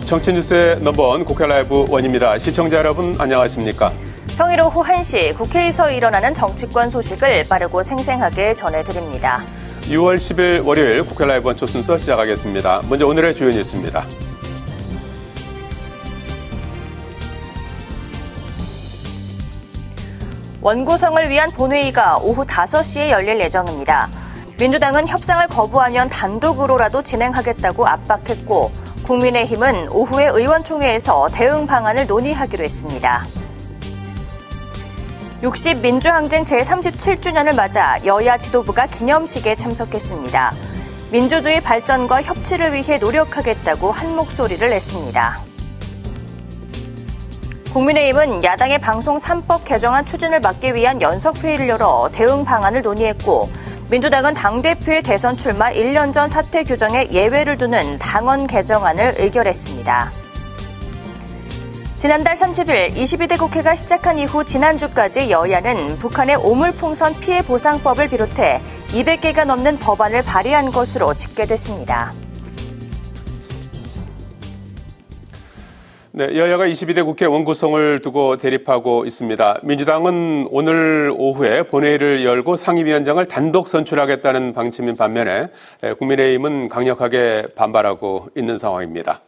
정치 뉴스의 넘버원 국회 라이브 원입니다. 시청자 여러분 안녕하십니까? 평일 오후 1시 국회에서 일어나는 정치권 소식을 빠르고 생생하게 전해드립니다. 6월 10일 월요일 국회 라이브 원초 순서 시작하겠습니다. 먼저 오늘의 주요 뉴스입니다. 원구성을 위한 본회의가 오후 5시에 열릴 예정입니다. 민주당은 협상을 거부하면 단독으로라도 진행하겠다고 압박했고 국민의힘은 오후에 의원총회에서 대응 방안을 논의하기로 했습니다. 60 민주항쟁 제37주년을 맞아 여야 지도부가 기념식에 참석했습니다. 민주주의 발전과 협치를 위해 노력하겠다고 한 목소리를 냈습니다. 국민의힘은 야당의 방송 3법 개정안 추진을 막기 위한 연석회의를 열어 대응 방안을 논의했고 민주당은 당대표의 대선 출마 1년 전 사퇴 규정에 예외를 두는 당원 개정안을 의결했습니다. 지난달 30일 22대 국회가 시작한 이후 지난주까지 여야는 북한의 오물풍선 피해 보상법을 비롯해 200개가 넘는 법안을 발의한 것으로 집계됐습니다. 네, 여야가 22대 국회 원구성을 두고 대립하고 있습니다. 민주당은 오늘 오후에 본회의를 열고 상임위원장을 단독 선출하겠다는 방침인 반면에 국민의힘은 강력하게 반발하고 있는 상황입니다.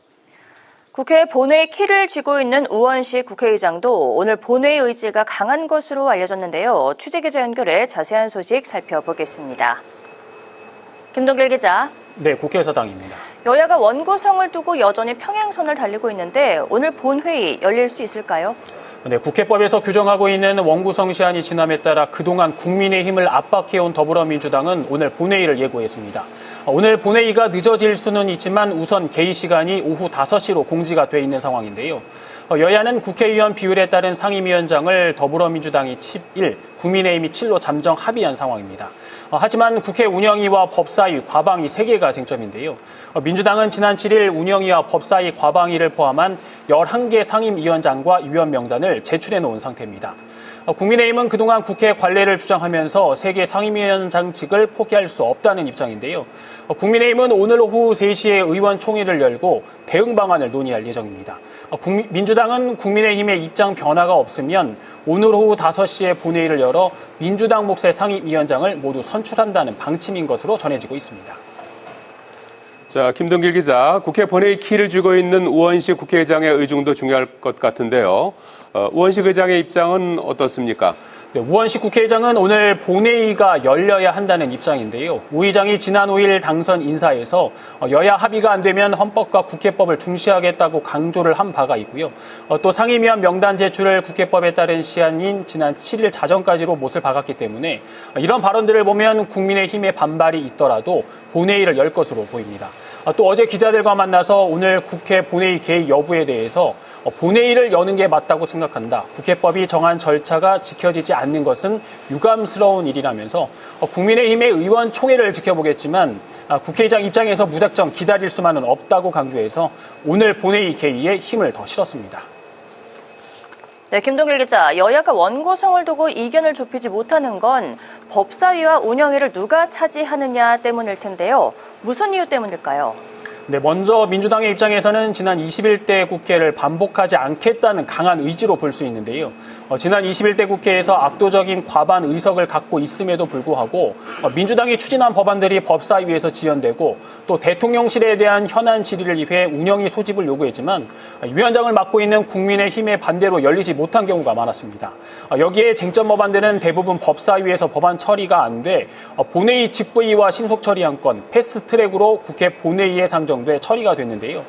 국회 본회의 키를 쥐고 있는 우원식 국회의장도 오늘 본회의 의지가 강한 것으로 알려졌는데요. 취재기자 연결해 자세한 소식 살펴보겠습니다. 김동길 기자. 네, 국회의사당입니다. 여야가 원구성을 두고 여전히 평행선을 달리고 있는데 오늘 본회의 열릴 수 있을까요? 네, 국회법에서 규정하고 있는 원구성 시한이 지남에 따라 그동안 국민의힘을 압박해온 더불어민주당은 오늘 본회의를 예고했습니다. 오늘 본회의가 늦어질 수는 있지만 우선 개의 시간이 오후 5시로 공지가 돼 있는 상황인데요. 여야는 국회의원 비율에 따른 상임위원장을 더불어민주당이 11, 국민의힘이 7로 잠정 합의한 상황입니다. 하지만 국회 운영위와 법사위, 과방위 3개가 쟁점인데요. 민주당은 지난 7일 운영위와 법사위, 과방위를 포함한 11개 상임위원장과 위원 명단을 제출해 놓은 상태입니다. 국민의힘은 그동안 국회 관례를 주장하면서 3개 상임위원장직을 포기할 수 없다는 입장인데요. 국민의힘은 오늘 오후 3시에 의원총회를 열고 대응 방안을 논의할 예정입니다. 민주당은 국민의힘의 입장 변화가 없으면 오늘 오후 5시에 본회의를 열어 민주당 몫의 상임위원장을 모두 선출한다는 방침인 것으로 전해지고 있습니다. 자, 김동길 기자, 국회 본회의 키를 쥐고 있는 우원식 국회의장의 의중도 중요할 것 같은데요. 우원식 의장의 입장은 어떻습니까? 네, 우원식 국회의장은 오늘 본회의가 열려야 한다는 입장인데요. 우 의장이 지난 5일 당선 인사에서 여야 합의가 안 되면 헌법과 국회법을 중시하겠다고 강조를 한 바가 있고요. 또 상임위원 명단 제출을 국회법에 따른 시한인 지난 7일 자정까지로 못을 박았기 때문에 이런 발언들을 보면 국민의힘의 반발이 있더라도 본회의를 열 것으로 보입니다. 또 어제 기자들과 만나서 오늘 국회 본회의 개의 여부에 대해서 본회의를 여는 게 맞다고 생각한다. 국회법이 정한 절차가 지켜지지 않는 것은 유감스러운 일이라면서 국민의힘의 의원총회를 지켜보겠지만 국회의장 입장에서 무작정 기다릴 수만은 없다고 강조해서 오늘 본회의 개의에 힘을 더 실었습니다. 네, 김동길 기자, 여야가 원구성을 두고 이견을 좁히지 못하는 건 법사위와 운영위를 누가 차지하느냐 때문일 텐데요. 무슨 이유 때문일까요? 네, 먼저 민주당의 입장에서는 지난 21대 국회를 반복하지 않겠다는 강한 의지로 볼 수 있는데요. 지난 21대 국회에서 압도적인 과반 의석을 갖고 있음에도 불구하고 민주당이 추진한 법안들이 법사위에서 지연되고 또 대통령실에 대한 현안 질의를 위해 운영위 소집을 요구했지만 위원장을 맡고 있는 국민의힘의 반대로 열리지 못한 경우가 많았습니다. 여기에 쟁점 법안들은 대부분 법사위에서 법안 처리가 안 돼 본회의 직부의와 신속 처리한 건 패스트트랙으로 국회 본회의에 상정돼 처리가 됐는데요.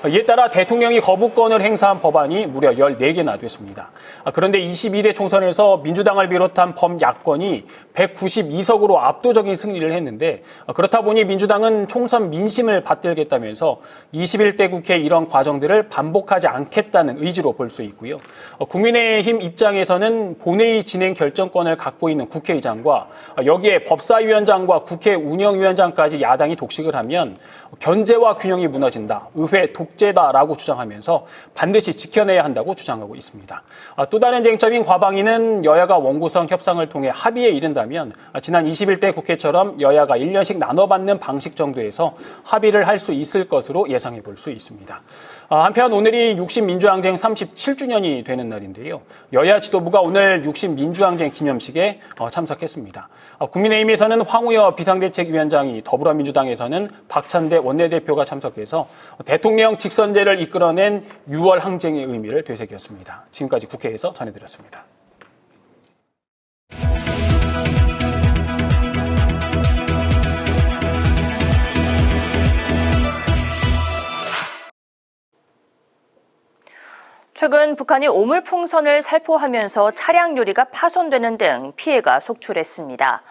이에 따라 대통령이 거부권을 행사한 법안이 무려 14개나 됐습니다. 그런데 22대 총선에서 민주당을 비롯한 범야권이 192석으로 압도적인 승리를 했는데 그렇다 보니 민주당은 총선 민심을 받들겠다면서 21대 국회 이런 과정들을 반복하지 않겠다는 의지로 볼 수 있고요. 국민의힘 입장에서는 본회의 진행 결정권을 갖고 있는 국회의장과 여기에 법사위원장과 국회 운영위원장까지 야당이 독식을 하면 견제와 균형이 무너진다, 의회 독재다라고 주장하면서 반드시 지켜내야 한다고 주장하고 있습니다. 또 다른 쟁점인 과방위는 여야가 원구성 협상을 통해 합의에 이른다면 지난 21대 국회처럼 여야가 1년씩 나눠받는 방식 정도에서 합의를 할 수 있을 것으로 예상해 볼 수 있습니다. 한편 오늘이 60민주항쟁 37주년이 되는 날인데요. 여야 지도부가 오늘 60민주항쟁 기념식에 참석했습니다. 국민의힘에서는 황우여 비상대책위원장이, 더불어민주당에서는 박찬대 원내대표가 참석해서 대통령 직선제를 이끌어낸 6월 항쟁의 의미를 되새겼습니다. 지금까지 국회에서 전해드렸습니다. 최근 북한이 오물풍선을 살포하면서 차량 유리가 파손되는 등 피해가 속출했습니다.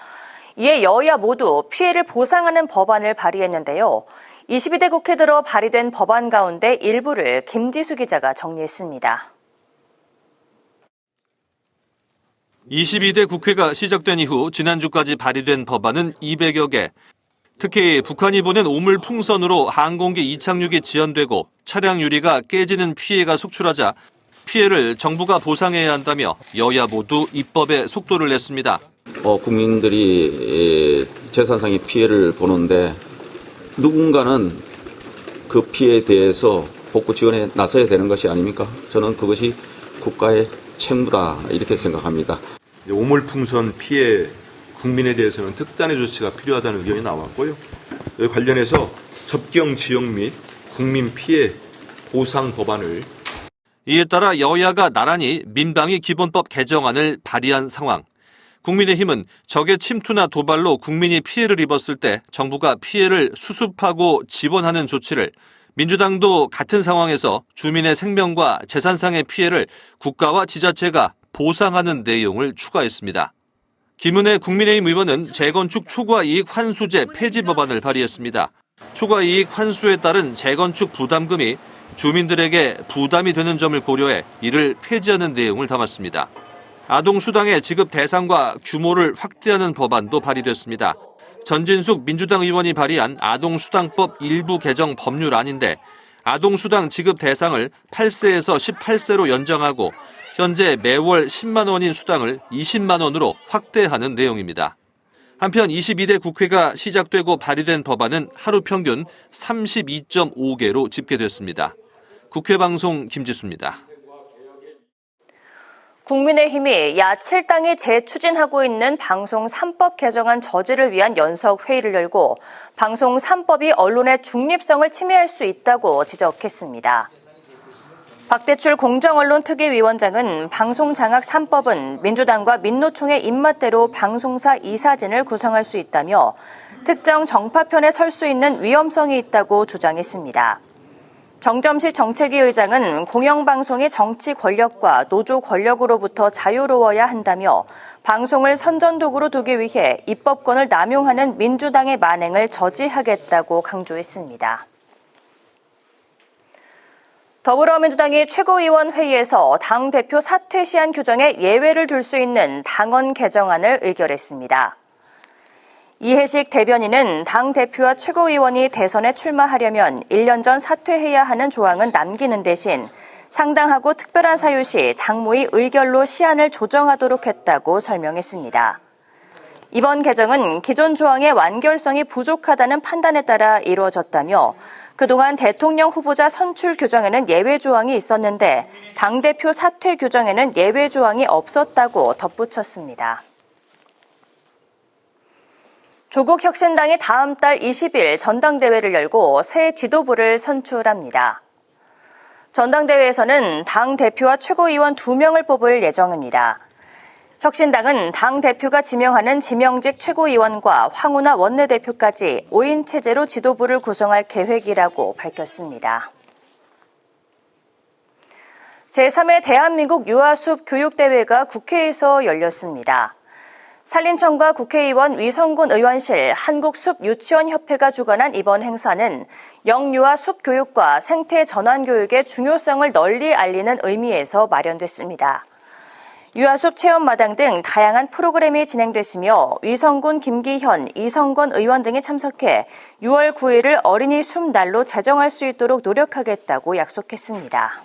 이에 여야 모두 피해를 보상하는 법안을 발의했는데요. 22대 국회 들어 발의된 법안 가운데 일부를 김지수 기자가 정리했습니다. 22대 국회가 시작된 이후 지난주까지 발의된 법안은 200여 개. 특히 북한이 보낸 오물풍선으로 항공기 이착륙이 지연되고 차량 유리가 깨지는 피해가 속출하자 피해를 정부가 보상해야 한다며 여야 모두 입법에 속도를 냈습니다. 국민들이 재산상의 피해를 보는데 누군가는 그 피해에 대해서 복구 지원에 나서야 되는 것이 아닙니까? 저는 그것이 국가의 책무다 이렇게 생각합니다. 오물풍선 피해 국민에 대해서는 특단의 조치가 필요하다는 의견이 나왔고요. 관련해서 접경 지역 및 국민 피해 보상 법안을 이에 따라 여야가 나란히 민방위 기본법 개정안을 발의한 상황. 국민의힘은 적의 침투나 도발로 국민이 피해를 입었을 때 정부가 피해를 수습하고 지원하는 조치를, 민주당도 같은 상황에서 주민의 생명과 재산상의 피해를 국가와 지자체가 보상하는 내용을 추가했습니다. 김은혜 국민의힘 의원은 재건축 초과이익 환수제 폐지 법안을 발의했습니다. 초과이익 환수에 따른 재건축 부담금이 주민들에게 부담이 되는 점을 고려해 이를 폐지하는 내용을 담았습니다. 아동수당의 지급 대상과 규모를 확대하는 법안도 발의됐습니다. 전진숙 민주당 의원이 발의한 아동수당법 일부 개정 법률안인데 아동수당 지급 대상을 8세에서 18세로 연장하고 현재 매월 10만 원인 수당을 20만 원으로 확대하는 내용입니다. 한편 22대 국회가 시작되고 발의된 법안은 하루 평균 32.5개로 집계됐습니다. 국회방송 김지수입니다. 국민의힘이 야7당이 재추진하고 있는 방송 3법 개정안 저지를 위한 연석회의를 열고 방송 3법이 언론의 중립성을 침해할 수 있다고 지적했습니다. 박대출 공정언론특위위원장은 방송장악 3법은 민주당과 민노총의 입맛대로 방송사 이사진을 구성할 수 있다며 특정 정파편에 설 수 있는 위험성이 있다고 주장했습니다. 정점식 정책위 의장은 공영방송이 정치 권력과 노조 권력으로부터 자유로워야 한다며 방송을 선전도구로 두기 위해 입법권을 남용하는 민주당의 만행을 저지하겠다고 강조했습니다. 더불어민주당이 최고위원 회의에서 당대표 사퇴 시한 규정에 예외를 둘 수 있는 당원 개정안을 의결했습니다. 이해식 대변인은 당대표와 최고위원이 대선에 출마하려면 1년 전 사퇴해야 하는 조항은 남기는 대신 상당하고 특별한 사유 시 당무의 의결로 시한을 조정하도록 했다고 설명했습니다. 이번 개정은 기존 조항의 완결성이 부족하다는 판단에 따라 이루어졌다며 그동안 대통령 후보자 선출 규정에는 예외 조항이 있었는데 당대표 사퇴 규정에는 예외 조항이 없었다고 덧붙였습니다. 조국혁신당이 다음 달 20일 전당대회를 열고 새 지도부를 선출합니다. 전당대회에서는 당대표와 최고위원 2명을 뽑을 예정입니다. 혁신당은 당대표가 지명하는 지명직 최고위원과 황운하 원내대표까지 5인 체제로 지도부를 구성할 계획이라고 밝혔습니다. 제3회 대한민국 유아숲 교육대회가 국회에서 열렸습니다. 산림청과 국회의원 위성군 의원실 한국숲유치원협회가 주관한 이번 행사는 영유아 숲교육과 생태 전환교육의 중요성을 널리 알리는 의미에서 마련됐습니다. 유아숲 체험마당 등 다양한 프로그램이 진행됐으며 위성군 김기현, 이성건 의원 등이 참석해 6월 9일을 어린이 숲 날로 제정할 수 있도록 노력하겠다고 약속했습니다.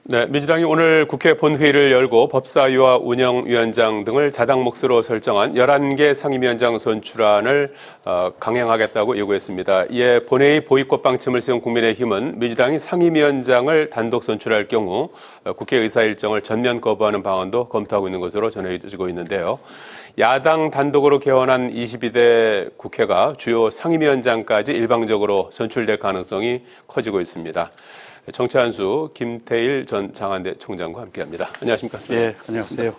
네, 민주당이 오늘 국회 본회의를 열고 법사위와 운영위원장 등을 자당 몫으로 설정한 11개 상임위원장 선출안을 강행하겠다고 요구했습니다. 이에 본회의 보이콧 방침을 세운 국민의힘은 민주당이 상임위원장을 단독 선출할 경우 국회 의사 일정을 전면 거부하는 방안도 검토하고 있는 것으로 전해지고 있는데요. 야당 단독으로 개원한 22대 국회가 주요 상임위원장까지 일방적으로 선출될 가능성이 커지고 있습니다. 정치한수 김태일 전 장한대 총장과 함께합니다. 안녕하십니까? 네, 안녕하세요.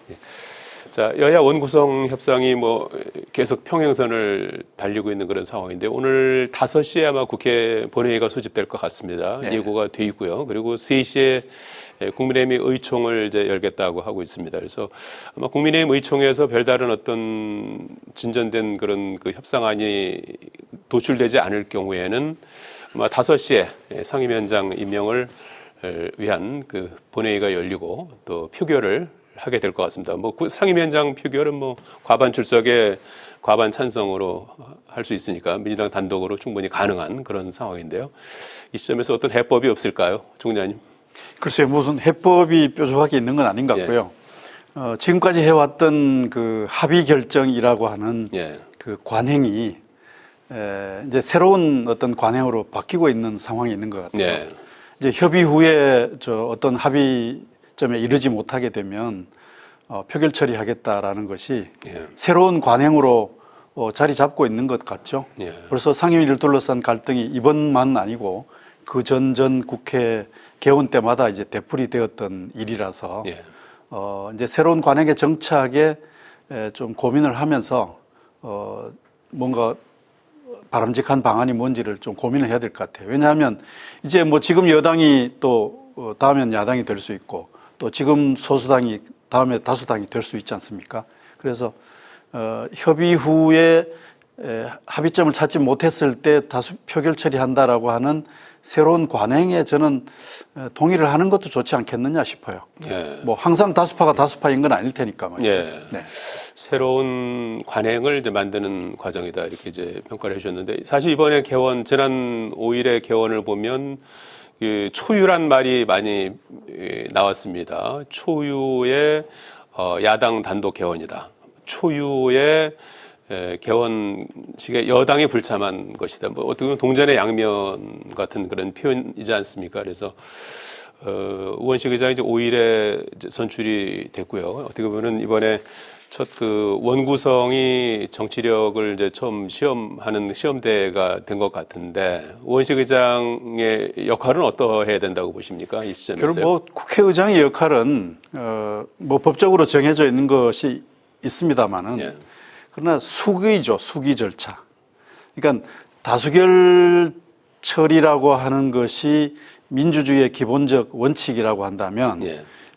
자, 여야 원구성 협상이 계속 평행선을 달리고 있는 그런 상황인데 오늘 5시에 아마 국회 본회의가 소집될 것 같습니다. 네. 예고가 돼 있고요. 그리고 3시에 국민의힘이 의총을 이제 열겠다고 하고 있습니다. 그래서 아마 국민의힘 의총에서 별다른 어떤 진전된 그런 그 협상안이 도출되지 않을 경우에는 아마 5시에 상임위원장 임명을 위한 그 본회의가 열리고 또 표결을 하게 될 것 같습니다. 상임위원장 표결은 과반 출석에 과반 찬성으로 할 수 있으니까 민주당 단독으로 충분히 가능한 그런 상황인데요. 이 시점에서 어떤 해법이 없을까요, 총장님? 글쎄요, 무슨 해법이 뾰족하게 있는 건 아닌 것 같고요. 지금까지 해왔던 그 합의 결정이라고 하는 그 관행이 이제 새로운 어떤 관행으로 바뀌고 있는 상황이 있는 것 같아요. 이제 협의 후에 어떤 합의점에 이르지 못하게 되면 표결 처리하겠다라는 것이 새로운 관행으로 자리 잡고 있는 것 같죠. 벌써 상임위를 둘러싼 갈등이 이번만 아니고 그 전 국회 개원 때마다 이제 되풀이 되었던 일이라서 이제 새로운 관행에 정착에 좀 고민을 하면서 뭔가 바람직한 방안이 뭔지를 좀 고민을 해야 될 것 같아요. 왜냐하면 이제 지금 여당이 또 다음엔 야당이 될 수 있고 또 지금 소수당이 다음에 다수당이 될 수 있지 않습니까? 그래서 협의 후에 합의점을 찾지 못했을 때 다수 표결 처리한다라고 하는 새로운 관행에 저는 동의를 하는 것도 좋지 않겠느냐 싶어요. 항상 다수파가 다수파인 건 아닐 테니까 말이죠. 네. 새로운 관행을 이제 만드는 과정이다 이렇게 이제 평가를 해주셨는데 사실 이번에 개원 지난 5일에 개원을 보면 초유란 말이 많이 나왔습니다. 초유의 야당 단독 개원이다. 초유의 개원식에 여당이 불참한 것이다. 어떻게 보면 동전의 양면 같은 그런 표현이지 않습니까? 그래서 우원식 의장이 이제 5일에 이제 선출이 됐고요. 어떻게 보면 이번에 첫 그 원구성이 정치력을 이제 처음 시험하는 시험대가 된 것 같은데 우원식 의장의 역할은 어떠해야 된다고 보십니까? 이 시점에서요? 결국 국회의장의 역할은 법적으로 정해져 있는 것이 있습니다만은 그러나 수기죠, 수기 절차. 그러니까 다수결 처리라고 하는 것이 민주주의의 기본적 원칙이라고 한다면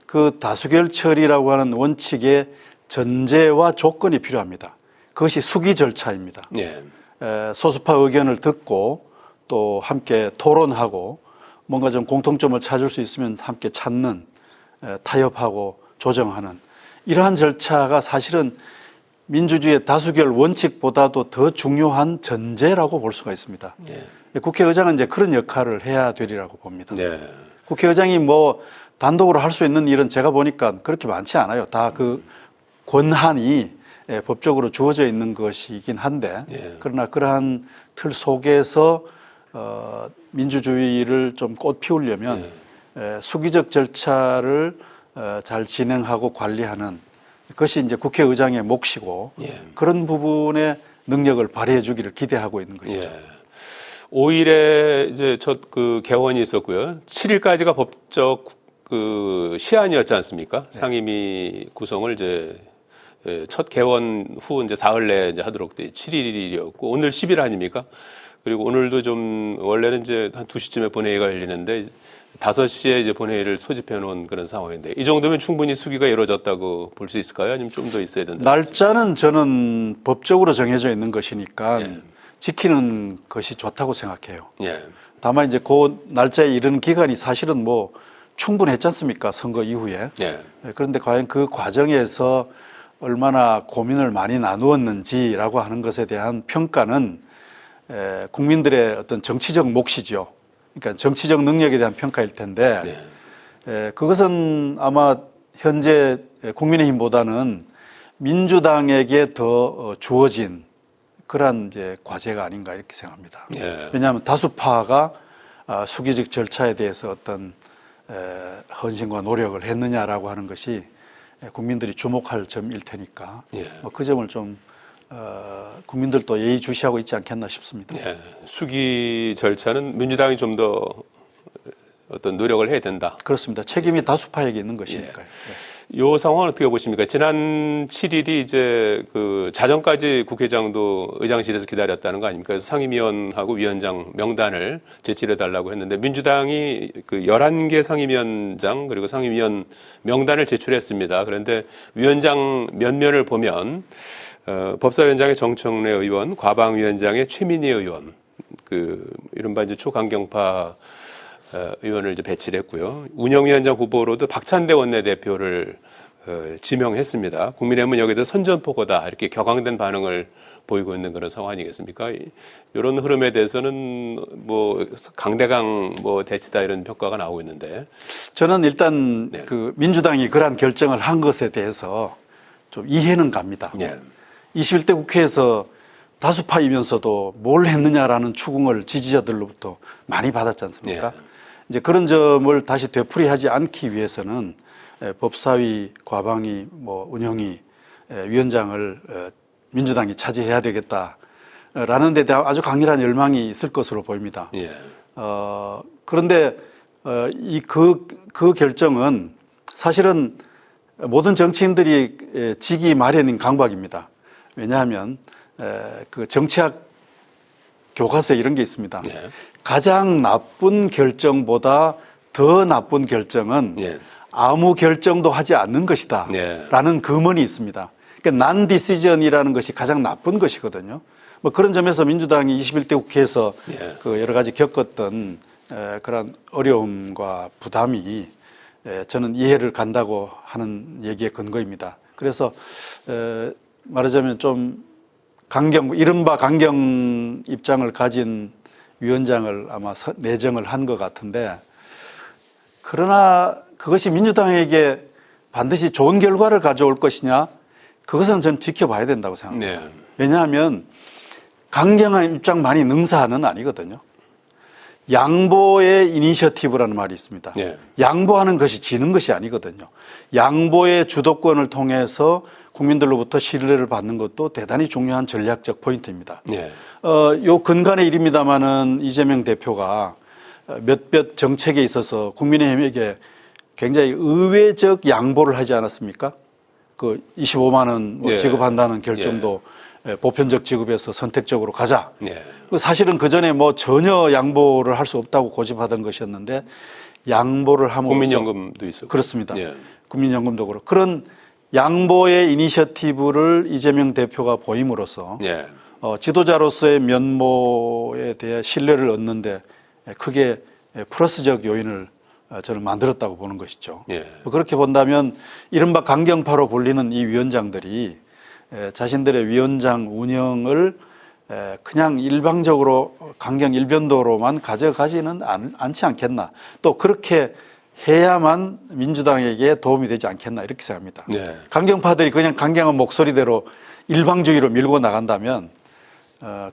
그 다수결 처리라고 하는 원칙의 전제와 조건이 필요합니다. 그것이 수기 절차입니다. 소수파 의견을 듣고 또 함께 토론하고 뭔가 좀 공통점을 찾을 수 있으면 함께 찾는, 타협하고 조정하는 이러한 절차가 사실은 민주주의의 다수결 원칙보다도 더 중요한 전제라고 볼 수가 있습니다. 국회의장은 이제 그런 역할을 해야 되리라고 봅니다. 국회의장이 단독으로 할 수 있는 일은 제가 보니까 그렇게 많지 않아요. 다 그 권한이 법적으로 주어져 있는 것이긴 한데 그러나 그러한 틀 속에서 민주주의를 좀 꽃 피우려면 수기적 절차를 잘 진행하고 관리하는 그것이 이제 국회의장의 몫이고 그런 부분에 능력을 발휘해 주기를 기대하고 있는 것이죠. 5일에 이제 첫 그 개원이 있었고요. 7일까지가 법적 그 시한이었지 않습니까? 상임위 구성을 이제 첫 개원 후 이제 사흘 내에 이제 하도록 돼 7일이었고 오늘 10일 아닙니까? 그리고 오늘도 좀 원래는 이제 한 2시쯤에 본회의가 열리는데 5시에 이제 본회의를 소집해 놓은 그런 상황인데 이 정도면 충분히 수기가 이루어졌다고 볼 수 있을까요? 아니면 좀 더 있어야 된다? 날짜는 저는 법적으로 정해져 있는 것이니까 지키는 것이 좋다고 생각해요. 다만 이제 그 날짜에 이르는 기간이 사실은 뭐 충분했지 않습니까? 선거 이후에. 그런데 과연 그 과정에서 얼마나 고민을 많이 나누었는지라고 하는 것에 대한 평가는 국민들의 어떤 정치적 몫이죠. 그러니까 정치적 능력에 대한 평가일 텐데 그것은 아마 현재 국민의힘보다는 민주당에게 더 주어진 그러한 이제 과제가 아닌가 이렇게 생각합니다. 왜냐하면 다수파가 수기적 절차에 대해서 어떤 헌신과 노력을 했느냐라고 하는 것이 국민들이 주목할 점일 테니까 그 점을 좀 국민들도 예의주시하고 있지 않겠나 싶습니다. 수기 절차는 민주당이 좀 더 어떤 노력을 해야 된다. 그렇습니다. 책임이 다수파에게 있는 것이니까요. 이 상황은 어떻게 보십니까? 지난 7일이 이제 그 자정까지 국회의장도 의장실에서 기다렸다는 거 아닙니까? 그래서 상임위원하고 위원장 명단을 제출해 달라고 했는데 민주당이 그 11개 상임위원장 그리고 상임위원 명단을 제출했습니다. 그런데 위원장 면면을 보면 법사위원장의 정청래 의원, 과방위원장의 최민희 의원, 그 이른바 이제 초강경파 의원을 이제 배치를 했고요. 운영위원장 후보로도 박찬대 원내대표를 지명했습니다. 국민의힘은 여기서 선전포고다 이렇게 격앙된 반응을 보이고 있는 그런 상황 아니겠습니까? 이런 흐름에 대해서는 뭐 강대강 뭐 대치다 이런 평가가 나오고 있는데 저는 일단 그 민주당이 그러한 결정을 한 것에 대해서 좀 이해는 갑니다. 21대 국회에서 다수파이면서도 뭘 했느냐라는 추궁을 지지자들로부터 많이 받았지 않습니까? 이제 그런 점을 다시 되풀이하지 않기 위해서는 법사위, 과방위, 뭐 운영위 위원장을 민주당이 차지해야 되겠다라는 데 대한 아주 강렬한 열망이 있을 것으로 보입니다. 그런데 그 결정은 사실은 모든 정치인들이 지기 마련인 강박입니다. 왜냐하면 그 정치학 교과서에 이런 게 있습니다. 가장 나쁜 결정보다 더 나쁜 결정은 아무 결정도 하지 않는 것이다 라는 금언이 있습니다. 그러니까 난 디시전이라는 것이 가장 나쁜 것이거든요. 뭐 그런 점에서 민주당이 21대 국회에서 그 여러 가지 겪었던 그런 어려움과 부담이 저는 이해를 간다고 하는 얘기의 근거입니다. 그래서 말하자면 좀 이른바 강경 입장을 가진 위원장을 아마 내정을 한 것 같은데 그러나 그것이 민주당에게 반드시 좋은 결과를 가져올 것이냐 그것은 저는 지켜봐야 된다고 생각합니다. 왜냐하면 강경한 입장만이 능사는 아니거든요. 양보의 이니셔티브라는 말이 있습니다. 양보하는 것이 지는 것이 아니거든요. 양보의 주도권을 통해서 국민들로부터 신뢰를 받는 것도 대단히 중요한 전략적 포인트입니다. 요 근간의 일입니다마는 이재명 대표가 몇몇 정책에 있어서 국민의힘에게 굉장히 의외적 양보를 하지 않았습니까? 그 25만 원 지급한다는 결정도 보편적 지급에서 선택적으로 가자. 사실은 그 전에 뭐 전혀 양보를 할 수 없다고 고집하던 것이었는데 양보를 함으로써 국민연금도 있었고 그렇습니다. 국민연금도 그렇고 그런 양보의 이니셔티브를 이재명 대표가 보임으로써 지도자로서의 면모에 대해 신뢰를 얻는데 크게 플러스적 요인을 저는 만들었다고 보는 것이죠. 그렇게 본다면 이른바 강경파로 불리는 이 위원장들이 자신들의 위원장 운영을 그냥 일방적으로 강경 일변도로만 가져가지는 않지 않겠나. 또 그렇게 해야만 민주당에게 도움이 되지 않겠나 이렇게 생각합니다. 강경파들이 그냥 강경한 목소리대로 일방주의로 밀고 나간다면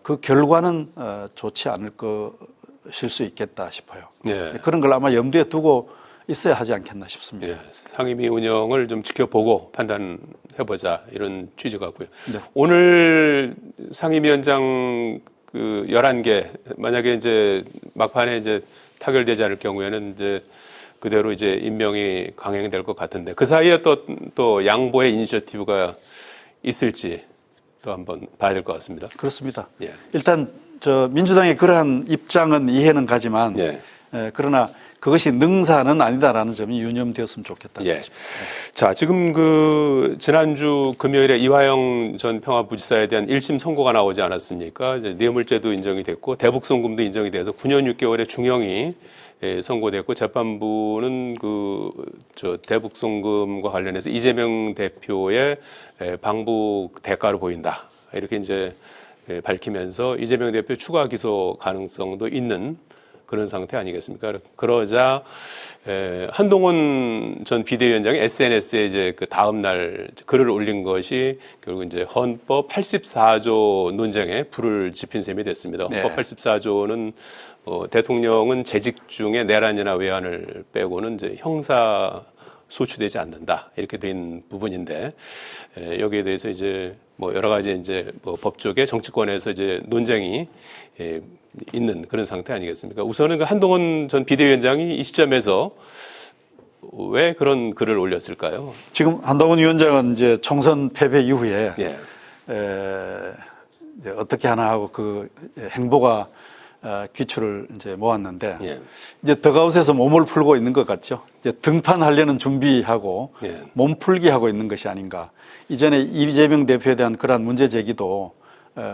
그 결과는 좋지 않을 것일 수 있겠다 싶어요. 그런 걸 아마 염두에 두고 있어야 하지 않겠나 싶습니다. 상임위 운영을 좀 지켜보고 판단해보자 이런 취지 같고요. 오늘 상임위원장 그 11개 만약에 이제 막판에 이제 타결되지 않을 경우에는 이제 그대로 이제 임명이 강행될 것 같은데 그 사이에 또 양보의 이니셔티브가 있을지 또 한번 봐야 될 것 같습니다. 그렇습니다. 예. 일단 저 민주당의 그러한 입장은 이해는 가지만 예. 그러나 그것이 능사는 아니다라는 점이 유념되었으면 좋겠다는 예. 거죠. 자, 지금 그 지난주 금요일에 이화영 전 평화부지사에 대한 1심 선고가 나오지 않았습니까? 이제 뇌물죄도 인정이 됐고 대북송금도 인정이 돼서 9년 6개월의 중형이 선고됐고 재판부는 저 대북송금과 관련해서 이재명 대표의 방북 대가로 보인다. 이렇게 이제 밝히면서 이재명 대표 추가 기소 가능성도 있는 그런 상태 아니겠습니까? 그러자 한동훈 전 비대위원장이 SNS에 이제 그 다음 날 글을 올린 것이 결국 이제 헌법 84조 논쟁에 불을 지핀 셈이 됐습니다. 네. 헌법 84조는 대통령은 재직 중에 내란이나 외환을 빼고는 이제 형사 소추되지 않는다 이렇게 된 부분인데 여기에 대해서 이제 뭐 여러 가지 이제 뭐 법조계 정치권에서 이제 논쟁이 있는 그런 상태 아니겠습니까? 우선은 그 한동훈 전 비대위원장이 이 시점에서 왜 그런 글을 올렸을까요? 지금 한동훈 위원장은 이제 총선 패배 이후에 예. 이제 어떻게 하나 하고 그 행보가 귀추를 이제 모았는데 예. 이제 덕아웃에서 몸을 풀고 있는 것 같죠. 이제 등판하려는 준비하고 예. 몸풀기 하고 있는 것이 아닌가. 이전에 이재명 대표에 대한 그러한 문제 제기도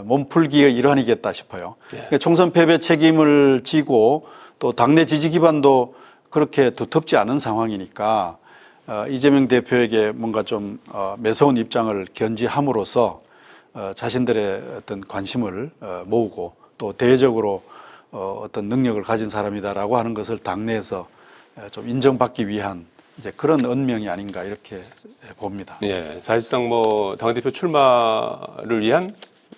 몸풀기의 일환이겠다 싶어요. 예. 그러니까 총선 패배 책임을 지고 또 당내 지지 기반도 그렇게 두텁지 않은 상황이니까 이재명 대표에게 뭔가 좀 매서운 입장을 견지함으로써 자신들의 어떤 관심을 모으고 또 대외적으로 어떤 능력을 가진 사람이다라고 하는 것을 당내에서 좀 인정받기 위한 이제 그런 언명이 아닌가 이렇게 봅니다. 예. 사실상 뭐 당대표 출마를 위한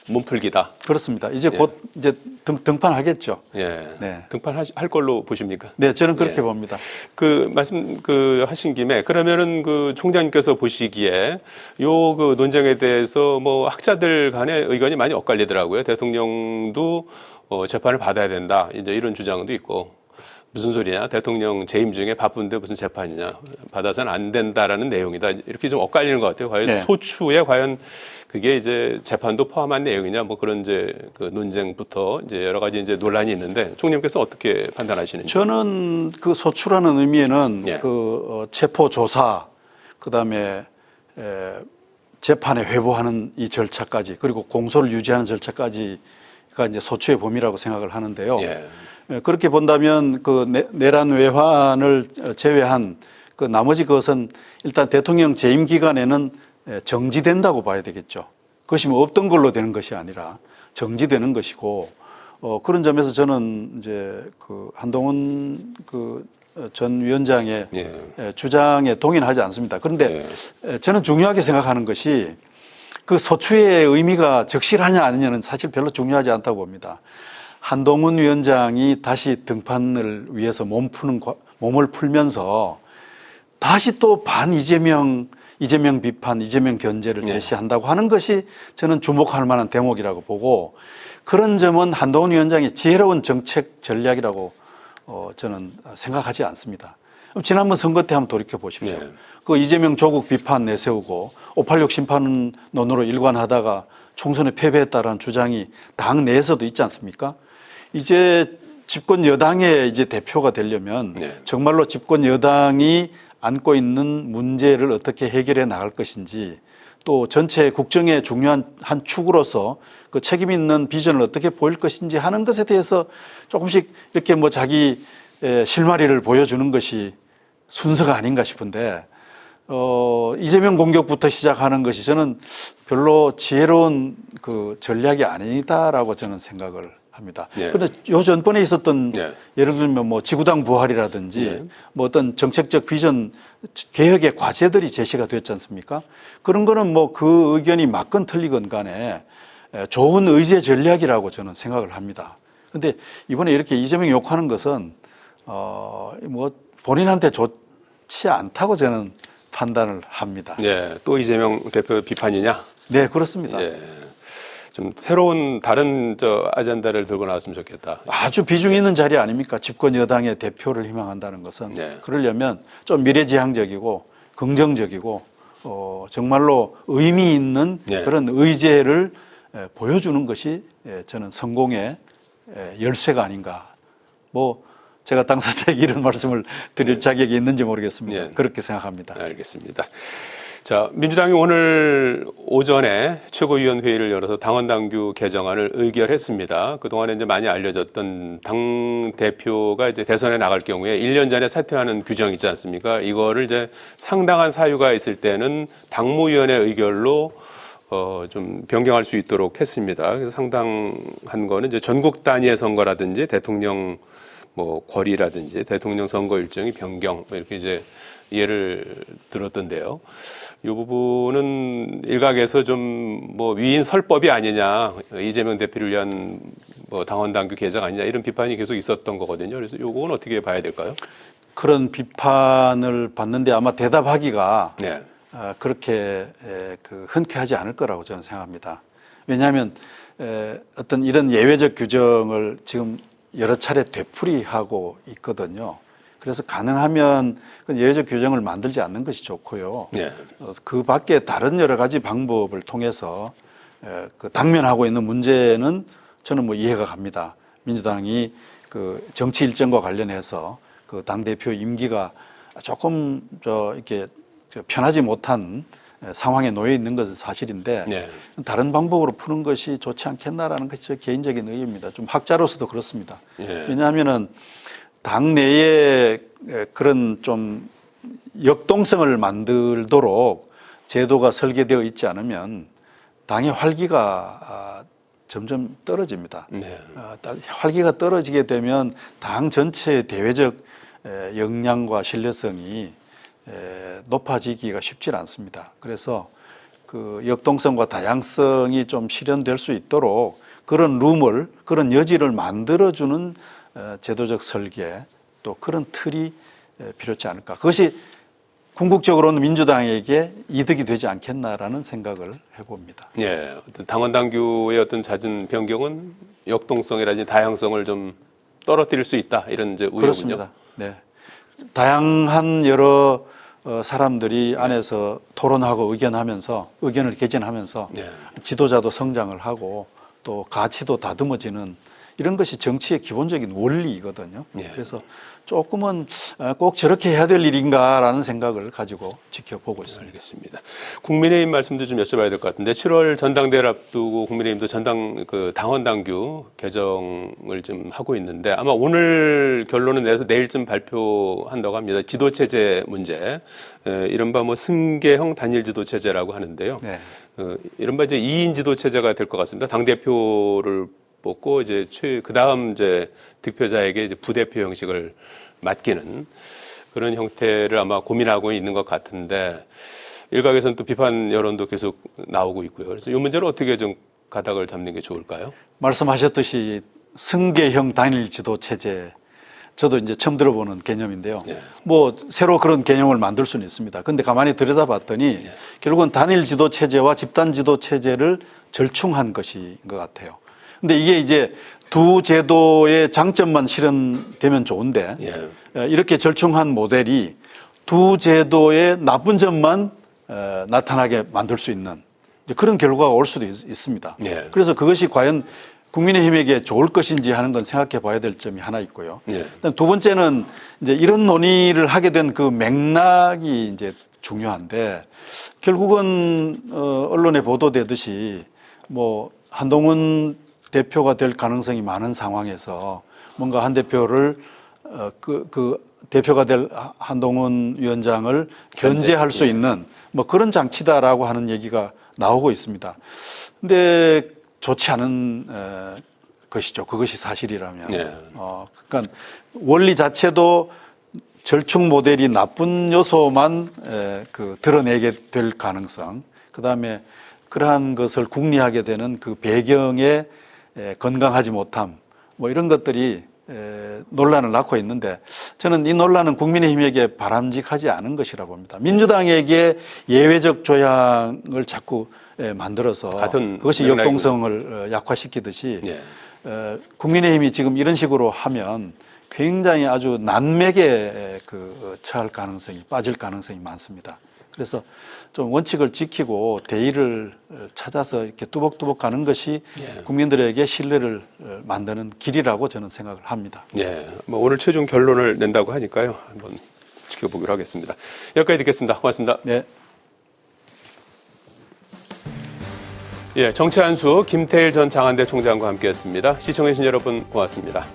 몸풀기다. 그렇습니다. 이제 예. 곧 이제 등판하겠죠. 예. 네. 등판할 걸로 보십니까? 네, 저는 그렇게 예. 봅니다. 그 말씀 하신 김에 그러면은 그 총장님께서 보시기에 요 그 논쟁에 대해서 뭐 학자들 간의 의견이 많이 엇갈리더라고요. 대통령도 재판을 받아야 된다. 이제 이런 주장도 있고 무슨 소리냐? 대통령 재임 중에 바쁜데 무슨 재판이냐? 받아서는 안 된다라는 내용이다. 이렇게 좀 엇갈리는 것 같아요. 과연 네. 소추에 과연 그게 이제 재판도 포함한 내용이냐? 뭐 그런 이제 그 논쟁부터 이제 여러 가지 이제 논란이 있는데 총님께서 어떻게 판단하시는지? 저는 그 소추라는 의미에는 예. 체포 조사, 그다음에 재판에 회부하는 이 절차까지 그리고 공소를 유지하는 절차까지가 이제 소추의 범위라고 생각을 하는데요. 예. 그렇게 본다면 그 내란 외환을 제외한 그 나머지 것은 일단 대통령 재임 기간에는 정지된다고 봐야 되겠죠. 그것이 뭐 없던 걸로 되는 것이 아니라 정지되는 것이고 그런 점에서 저는 이제 그 한동훈 그 전 위원장의 예. 주장에 동의하지 않습니다. 그런데 저는 중요하게 생각하는 것이 그 소추의 의미가 적실하냐 아니냐는 사실 별로 중요하지 않다고 봅니다. 한동훈 위원장이 다시 등판을 위해서 몸을 풀면서 다시 또 이재명 비판, 이재명 견제를 제시한다고 하는 것이 저는 주목할 만한 대목이라고 보고 그런 점은 한동훈 위원장의 지혜로운 정책 전략이라고 저는 생각하지 않습니다. 지난번 선거 때 한번 돌이켜 보십시오. 네. 그 이재명 조국 비판 내세우고 586 심판론으로 일관하다가 총선에 패배했다라는 주장이 당 내에서도 있지 않습니까? 이제 집권 여당의 이제 대표가 되려면 정말로 집권 여당이 안고 있는 문제를 어떻게 해결해 나갈 것인지 또 전체 국정의 중요한 한 축으로서 그 책임 있는 비전을 어떻게 보일 것인지 하는 것에 대해서 조금씩 이렇게 뭐 자기 실마리를 보여주는 것이 순서가 아닌가 싶은데 이재명 공격부터 시작하는 것이 저는 별로 지혜로운 그 전략이 아니다라고 저는 생각을 합니다. 그런데 요 전번에 있었던 예를 들면 뭐 지구당 부활이라든지 뭐 어떤 정책적 비전 개혁의 과제들이 제시가 됐지 않습니까? 그런 거는 뭐 그 의견이 맞건 틀리건 간에 좋은 의제 전략이라고 저는 생각을 합니다. 근데 이번에 이렇게 이재명 욕하는 것은 뭐 본인한테 좋지 않다고 저는 판단을 합니다. 또 이재명 대표 비판이냐? 네, 그렇습니다. 좀 새로운 다른 아젠다를 들고 나왔으면 좋겠다. 아주 비중 있는 자리 아닙니까? 집권 여당의 대표를 희망한다는 것은. 네. 그러려면 좀 미래지향적이고 긍정적이고 정말로 의미 있는 네. 그런 의제를 보여주는 것이 저는 성공의 열쇠가 아닌가. 뭐 제가 당사자에게 이런 말씀을 드릴 자격이 있는지 모르겠습니다. 네. 그렇게 생각합니다. 알겠습니다. 자, 민주당이 오늘 오전에 최고위원회의를 열어서 당원당규 개정안을 의결했습니다. 그동안에 이제 많이 알려졌던 당 대표가 이제 대선에 나갈 경우에 1년 전에 사퇴하는 규정이 있지 않습니까? 이거를 이제 상당한 사유가 있을 때는 당무위원회 의결로 좀 변경할 수 있도록 했습니다. 그래서 상당한 거는 이제 전국 단위의 선거라든지 대통령 거리라든지 대통령 선거 일정이 변경 이렇게 이제 예를 들었던데요. 이 부분은 일각에서 좀 위인 설법이 아니냐, 이재명 대표를 위한 당원 당규 개정 아니냐 이런 비판이 계속 있었던 거거든요. 그래서 이건 어떻게 봐야 될까요? 그런 비판을 받는데 아마 대답하기가 네. 그렇게 흔쾌하지 않을 거라고 저는 생각합니다. 왜냐하면 어떤 이런 예외적 규정을 지금 여러 차례 되풀이하고 있거든요. 그래서 가능하면 예외적 규정을 만들지 않는 것이 좋고요. 네. 그 밖에 다른 여러 가지 방법을 통해서 그 당면하고 있는 문제는 저는 이해가 갑니다. 민주당이 그 정치 일정과 관련해서 그 당대표 임기가 조금 이렇게 편하지 못한 상황에 놓여 있는 것은 사실인데 네. 다른 방법으로 푸는 것이 좋지 않겠나라는 것이 제 개인적인 의견입니다. 좀 학자로서도 그렇습니다. 네. 왜냐하면은 당 내에 그런 좀 역동성을 만들도록 제도가 설계되어 있지 않으면 당의 활기가 점점 떨어집니다. 네. 활기가 떨어지게 되면 당 전체의 대외적 역량과 신뢰성이 높아지기가 쉽지 않습니다. 그래서 그 역동성과 다양성이 좀 실현될 수 있도록 그런 룸을, 그런 여지를 만들어주는 제도적 설계, 또 그런 틀이 필요하지 않을까. 그것이 궁극적으로는 민주당에게 이득이 되지 않겠나라는 생각을 해봅니다. 예, 당원 당규의 어떤 잦은 변경은 역동성이라든지 다양성을 좀 떨어뜨릴 수 있다 이런 이제 우려군요. 그렇습니다. 네, 다양한 여러 사람들이 안에서 토론하고 의견을 개진하면서 네. 지도자도 성장을 하고 또 가치도 다듬어지는 이런 것이 정치의 기본적인 원리이거든요. 네. 그래서 조금은 꼭 저렇게 해야 될 일인가라는 생각을 가지고 지켜보고 있습니다. 알겠습니다. 국민의힘 말씀도 좀 여쭤봐야 될 것 같은데 7월 전당대회를 앞두고 국민의힘도 당원 당규 개정을 좀 하고 있는데 아마 오늘 결론을 내서 내일쯤 발표한다고 합니다. 지도체제 문제, 이른바 승계형 단일 지도체제라고 하는데요. 네. 이른바 이제 2인 지도체제가 될 것 같습니다. 당 대표를 뽑고 이제 그 다음 이제 득표자에게 이제 부대표 형식을 맡기는 그런 형태를 아마 고민하고 있는 것 같은데 일각에서는 또 비판 여론도 계속 나오고 있고요. 그래서 이 문제를 어떻게 좀 가닥을 잡는 게 좋을까요? 말씀하셨듯이 승계형 단일 지도 체제, 저도 이제 처음 들어보는 개념인데요. 네. 새로 그런 개념을 만들 수는 있습니다. 근데 가만히 들여다봤더니 네. 결국은 단일 지도 체제와 집단 지도 체제를 절충한 것인 것 같아요. 근데 이게 이제 두 제도의 장점만 실현되면 좋은데 이렇게 절충한 모델이 두 제도의 나쁜 점만 나타나게 만들 수 있는 그런 결과가 올 수도 있습니다. 예. 그래서 그것이 과연 국민의힘에게 좋을 것인지 하는 건 생각해 봐야 될 점이 하나 있고요. 예. 두 번째는 이제 이런 논의를 하게 된 그 맥락이 이제 중요한데 결국은 언론에 보도되듯이 한동훈 대표가 될 가능성이 많은 상황에서 뭔가 한 대표를 그 대표가 될 한동훈 위원장을 견제할 수 있는 그런 장치다라고 하는 얘기가 나오고 있습니다. 근데 좋지 않은 것이죠. 그것이 사실이라면. 네. 그러니까 원리 자체도 절충 모델이 나쁜 요소만 드러내게 될 가능성. 그다음에 그러한 것을 궁리하게 되는 그 배경의 건강하지 못함, 이런 것들이 논란을 낳고 있는데 저는 이 논란은 국민의힘에게 바람직하지 않은 것이라 봅니다. 민주당에게 예외적 조항을 자꾸 만들어서 같은 그것이 맥락이군요. 역동성을 약화시키듯이 예. 국민의힘이 지금 이런 식으로 하면 굉장히 아주 난맥에 처할 가능성이 빠질 가능성이 많습니다. 그래서 좀 원칙을 지키고 대의를 찾아서 이렇게 뚜벅뚜벅 가는 것이 국민들에게 신뢰를 만드는 길이라고 저는 생각을 합니다. 예. 뭐 오늘 최종 결론을 낸다고 하니까요. 한번 지켜보기로 하겠습니다. 여기까지 듣겠습니다. 고맙습니다. 네. 예, 정치 한수 김태일 전 장안대 총장과 함께했습니다. 시청해주신 여러분 고맙습니다.